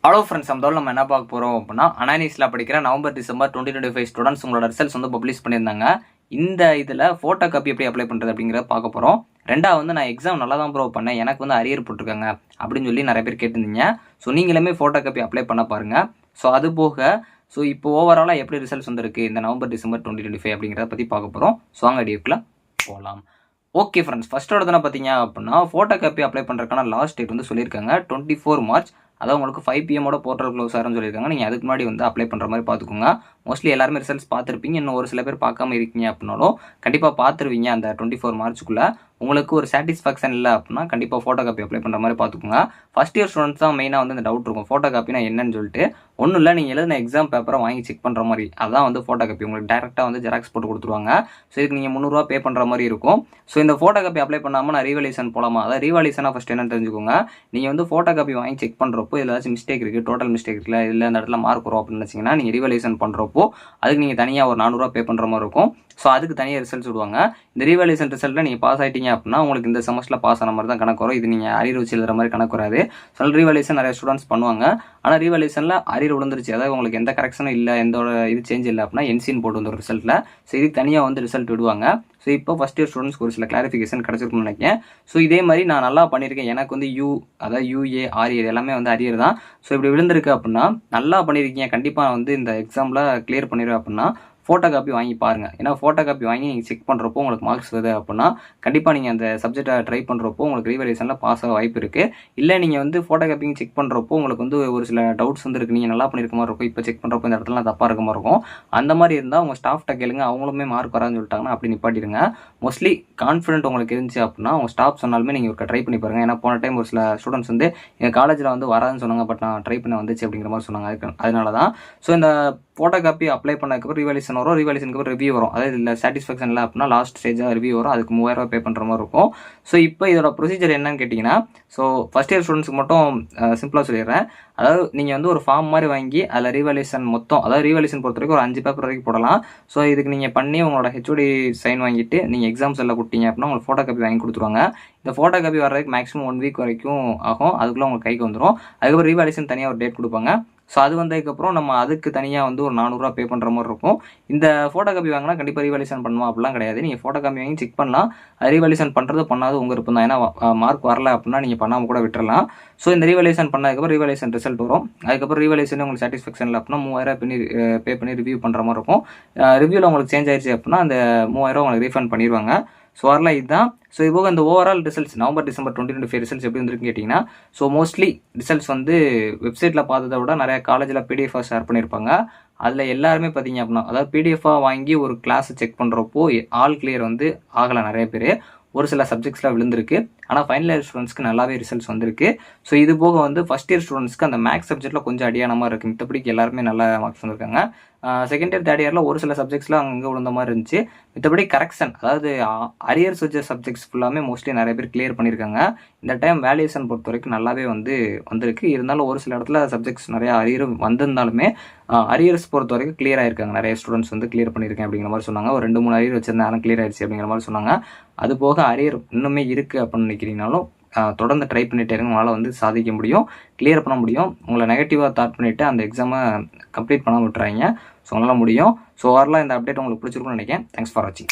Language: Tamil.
ஹலோ ஃப்ரெண்ட்ஸ், நம்ம என்ன பார்க்க போகிறோம் அப்படின்னா, அனானிஸில் படிக்கிற நவம்பர் டிசம்பர் 2025 ஸ்டூடெண்ட்ஸ் உங்களோட ரிசல்ட்ஸ் வந்து பப்ளிஷ் பண்ணியிருந்தாங்க. இந்த இதில் ஃபோட்டோ காப்பி எப்படி அப்ளை பண்ணுறது அப்படிங்கிறத பார்க்க போகிறோம். ரெண்டாவது நான் எக்ஸாம் நல்லா தான் ப்ரோ பண்ணேன், எனக்கு வந்து அரியர் போட்டிருக்காங்க அப்படின்னு சொல்லி நிறைய பேர் கேட்டிருந்தீங்க. ஸோ நீங்களுமே ஃபோட்டோ காப்பி அப்ளை பண்ண பாருங்கள். ஸோ அது போக இப்போ ஓவராலாக எப்படி ரிசல்ட்ஸ் வந்துருக்கு இந்த நவம்பர் டிசம்பர் 2025 அப்படிங்கிறத பற்றி பார்க்க போகிறோம். ஸோ அங்கே டியூக்கில் போகலாம். ஓகே ஃப்ரெண்ட்ஸ், ஃபஸ்ட்டோட தானே பார்த்தீங்க அப்படின்னா, ஃபோட்டோ காப்பி அப்ளை பண்ணுறதுக்கான லாஸ்ட் டேட் வந்து சொல்லியிருக்காங்க 24 மார்ச். அதாவது உங்களுக்கு 5 PM போர்ட்டல் க்ளோஸ் ஆகும்னு சொல்லியிருக்காங்க. நீங்கள் அதுக்கு முன்னாடி வந்து அப்ளை பண்ணுற மாதிரி பார்த்துக்கோங்க. மோஸ்ட்லி எல்லாருமே ரிசல்ட்ஸ் பார்த்துருப்பீங்க. இன்னும் ஒரு சில பேர் பார்க்காம இருக்கீங்க அப்படின்னாலும் கண்டிப்பாக பார்த்துருவீங்க. அந்த 24 மார்ச்சுக்குள்ளே உங்களுக்கு ஒரு சாட்டிஸ்ஃபேக்ஷன் இல்லை அப்படின்னா கண்டிப்பாக ஃபோட்டோ காப்பி அப்ளை பண்ணுற மாதிரி பார்த்துக்கோங்க. ஃபஸ்ட் இயர் ஸ்டூடெண்ட்ஸ் தான் மெயினாக வந்து இந்த டவுட் இருக்கும், ஃபோட்டோ காப்பினா என்னன்னு சொல்லிட்டு. ஒன்றும் இல்லை, நீங்கள் எழுதின எக்ஸாம் பேப்பரை வாங்கி செக் பண்ணுற மாதிரி அதான் வந்து ஃபோட்டோ காப்பி. உங்களுக்கு டேரெக்டாக வந்து ஜெராக்ஸ் போட்டு கொடுத்துருவாங்க. ஸோ இதுக்கு நீங்கள் 300 பே பண்ணுற மாதிரி இருக்கும். ஸோ இந்த ஃபோட்டோ காப்பி அப்ளை பண்ணாமல் நான் ரீவல்யூஷன் போகலாமா? அதாவது ரீவல்யூஷனாக ஃபஸ்ட் என்னன்னு தெரிஞ்சுக்கோங்க. நீங்கள் வந்து ஃபோட்டோ காப்பி வாங்கி செக் பண்ணுறப்போ இதில் ஏதாச்சும் மிஸ்டேக் இருக்குது, டோட்டல் மிஸ்டேக் இருக்குல்ல, இல்லை இந்த இடத்துல மார்க் வரும் அப்படின்னு நினச்சிங்கன்னா நீங்கள் ரீவல்யூஷன் பண்ணுறப்போ அதுக்கு நீங்கள் தனியாக ஒரு 400 பே பண்ணுற மாதிரி இருக்கும். ஸோ அதுக்கு தனியாக ரிசல்ட்ஸ் விடுவாங்க. இந்த ரீவல்யூஷன் ரிசல்ட்டில் நீங்கள் பாஸ் ஆகிட்டீங்க அப்படின்னா உங்களுக்கு இந்த செமஸ்டரில் பாஸ் ஆன மாதிரி தான் கணக்கு வரும். இது நீங்கள் அரியர் வச்சு எழுதுற மாதிரி கணக்கு வராது. ஸோ ரீவல்யூஷன் நிறைய ஸ்டூடெண்ட்ஸ் பண்ணுவாங்க. ஆனால் ரீவல்யூஷனில் அரியர் விழுந்துருச்சு, அதாவது உங்களுக்கு எந்த கரெக்ஷனும் இல்லை, எந்த இது சேஞ்ச் இல்லை அப்படின்னா என்சின்னு போட்டு வந்து ஒரு ரிசல்ட்டில். ஸோ இதுக்கு தனியாக வந்து ரிசல்ட் விடுவாங்க. ஸோ இப்போ ஃபஸ்ட் இயர் ஸ்டூடெண்ட்ஸ்க்கு ஒரு சில கிளாரிஃபிகேஷன் கிடச்சிருக்குன்னு நினைக்கிறேன். ஸோ இதே மாதிரி நான் நல்லா பண்ணியிருக்கேன், எனக்கு வந்து அதாவது UA ஆரியர் எல்லாமே வந்து அரியர் தான். ஸோ இப்படி விழுந்திருக்கு அப்படின்னா நல்லா பண்ணியிருக்கீங்க, கண்டிப்பாக வந்து இந்த எக்ஸாமில் கிளியர் பண்ணிடுவேன் அப்படின்னா ஃபோட்டோ காப்பி வாங்கி பாருங்கள். ஏன்னா ஃபோட்டோ காப்பி வாங்கி நீங்கள் செக் பண்ணுறப்போ உங்களுக்கு மார்க்ஸ் வருது அப்படின்னா கண்டிப்பாக நீங்கள் அந்த சப்ஜெக்டை ட்ரை பண்ணுறப்போ உங்களுக்கு ரீவல்யூஷனில் பாஸ் ஆக வாய்ப்பு இருக்குது. இல்லை நீங்கள் வந்து ஃபோட்டோ காப்பிங் செக் பண்ணுறப்போ உங்களுக்கு வந்து ஒரு சில டவுட்ஸ் வந்து இருக்குது, நீங்கள் நல்லா பண்ணியிருக்க மாதிரி இருக்கும், இப்போ செக் பண்ணுறப்போ இந்த இடத்துல தப்பாக இருக்க மாதிரி இருக்கும். அந்த மாதிரி இருந்தால் உங்கள் ஸ்டாஃப்ட்ட கேளுங்க, அவங்களுமே மார்க் வரான்னு சொல்லிட்டாங்கன்னா அப்படி நிப்பாட்டிடுங்க. மோஸ்ட்லி கான்ஃபிடென்ட் உங்களுக்கு இருந்துச்சு அப்படின்னா உங்கள் ஸ்டாஃப் சொன்னாலுமே நீங்கள் ஒரு ட்ரை பண்ணி பாருங்கள். ஏன்னா போன டைம் ஒரு சில ஸ்டூடெண்ட்ஸ் வந்து எங்கள் காலேஜில் வந்து வராதுன்னு சொன்னாங்க, பட் நான் ட்ரை பண்ண வந்துச்சு அப்படிங்கிற மாதிரி சொன்னாங்க. அதனால தான். ஸோ இந்த ஃபோட்டோ காப்பி அப்ளை பண்ணதுக்கப்புறம் ரீவல்யூஷன் வரும், ரீவல்யூஷனுக்கு அப்புறம் ரிவ்யூ வரும். அதாவது இல்லை சாட்டிஸ்ஃபேக்ஷன் இல்லை அப்படின்னா லாஸ்ட் ஸ்டேஜாக ரிவ்யூ வரும், அதுக்கு 3000 பே பண்ணுற மாதிரி இருக்கும். ஸோ இப்போ இதோட ப்ரொசீஜர் என்னன்னு கேட்டிங்கன்னா, ஸோ ஃபஸ்ட் இயர் ஸ்டூடெண்ட்ஸ்க்கு மட்டும் சிம்பிளாக சொல்லிடுறேன். அதாவது நீங்கள் வந்து ஒரு ஃபார்ம் மாதிரி வாங்கி அதில் ரீவல்யூஷன் மொத்தம், அதாவது ரீவல்யூஷன் பொறுத்த வரைக்கும் ஒரு 5 பேப்பர் வரைக்கும் போடலாம். ஸோ இதுக்கு நீங்கள் பண்ணி உங்களோட HOD சைன் வாங்கிட்டு நீங்கள் எக்ஸாம்ஸ் எல்லாம் கொடுத்தீங்க அப்படின்னா உங்களுக்கு ஃபோட்டோ காப்பி வாங்கி கொடுத்துருவாங்க. இந்த ஃபோட்டோ காப்பி வர்றதுக்கு மேக்ஸிமம் 1 வீக் வரைக்கும் ஆகும், அதுக்குள்ளே உங்களுக்கு கைக்கு வந்துடும். அதுக்கப்புறம் ரீவல்யூஷன் தனியாக ஒரு டேட் கொடுப்பாங்க. ஸோ அது வந்ததுக்கப்புறம் நம்ம அதுக்கு தனியாக வந்து ஒரு 400 பே பண்ணுற மாதிரி இருக்கும். இந்த ஃபோட்டோ காப்பி வாங்கினா கண்டிப்பாக ரீவல்யூஷன் பண்ணுவோம் அப்படிலாம் கிடையாது. நீங்கள் ஃபோட்டோ காப்பி வாங்கி செக் பண்ணலாம். ரீவல்யூஷன் பண்ணுறது பண்ணாது உங்கள் விருப்பம் தான். ஏன்னா மார்க் வரல அப்படின்னா நீங்கள் பண்ணாமல் கூட விட்டுறலாம். ஸோ இந்த ரீவல்யூஷன் பண்ணதுக்கப்புறம் ரீவல்யூஷன் ரிசல்ட் வரும். அதுக்கப்புறம் ரீவல்யூஷன் உங்களுக்கு சாட்டிஸ்ஃபேக்ஷன் இல்லை அப்படின்னா 3000 பே பண்ணி ரிவ்யூ பண்ணுற மாதிரி இருக்கும். ரிவ்யூவில் உங்களுக்கு சேஞ்ச் ஆயிடுச்சு அப்படின்னா அந்த 3000 உங்களுக்கு ரீஃபண்ட் பண்ணிடுவாங்க. ஸோ வரலாம் இதுதான். ஸோ இப்போ இந்த overall results November December 2025 results எப்படி வந்துருக்குன்னு கேட்டிங்கன்னா, ஸோ மோஸ்ட்லி ரிசல்ட்ஸ் வந்து வெப்சைட்டில் பார்த்ததை விட நிறையா காலேஜில் PDF ஷேர் பண்ணியிருப்பாங்க. அதில் எல்லாருமே பார்த்தீங்க அப்படின்னா, அதாவது PDF வாங்கி ஒரு கிளாஸை செக் பண்ணுறப்போ ஆல் கிளியர் வந்து ஆகலை நிறைய பேர். ஒரு சில சப்ஜெக்ட்ஸ்லாம் விழுந்திருக்கு. ஆனால் ஃபைனல் இயர் ஸ்டூடெண்ட்ஸ்க்கு நல்லாவே ரிசல்ட்ஸ் வந்திருக்கு. ஸோ இது போக வந்து ஃபஸ்ட் இயர் ஸ்டூடெண்ட்ஸ்க்கு அந்த மேக்ஸ் சப்ஜெக்ட்டில் கொஞ்சம் அடியான மாதிரி இருக்குது. மித்தபடிக்கு எல்லாருமே நல்ல மார்க்ஸ் வந்திருக்காங்க. செகண்ட் இயர் தேர்ட் இயரில் ஒரு சில சப்ஜெக்ட்ஸ்லாம் அங்கே விழுந்த மாதிரி இருந்துச்சு. மித்தபடி கரெக்ஷன், அதாவது அரியர்ஸ் வச்ச சப்ஜெக்ட்ஸ் ஃபுல்லாமே மோஸ்ட்லி நிறைய பேர் கிளியர் பண்ணியிருக்காங்க. இந்த டைம் வேல்யூஷன் பொறுத்த வரைக்கும் நல்லாவே வந்து வந்திருக்கு. இருந்தாலும் ஒரு சில இடத்துல சப்ஜெக்ட்ஸ் நிறையா அரியர் வந்திருந்தாலுமே அரியர்ஸ் பொறுத்த வரைக்கும் கிளியர் ஆயிருக்காங்க. நிறைய ஸ்டூடெண்ட்ஸ் வந்து கிளியர் பண்ணியிருக்கேன் அப்படிங்கிற மாதிரி சொன்னாங்க. ஒரு 2-3 அரியர் வச்சிருந்தாலும் கிளியர் ஆயிடுச்சு அப்படிங்கிற மாதிரி சொன்னாங்க. அது போக அரியர் இன்னுமே இருக்குது அப்படின்னு நினைக்கிறீங்கனாலும் தொடர்ந்து ட்ரை பண்ணிட்டே இருங்க, உங்களால் வந்து சாதிக்க முடியும், கிளியர் பண்ண முடியும். உங்களை நெகட்டிவாக தாட் பண்ணிவிட்டு அந்த எக்ஸாமை கம்ப்ளீட் பண்ண விட்டுறாங்க. ஸோ உங்களால் முடியும். ஸோ வரலாம். இந்த அப்டேட் உங்களுக்கு பிடிச்சிருக்குன்னு நினைக்கிறேன். தேங்க்ஸ் ஃபார் வாட்சிங்.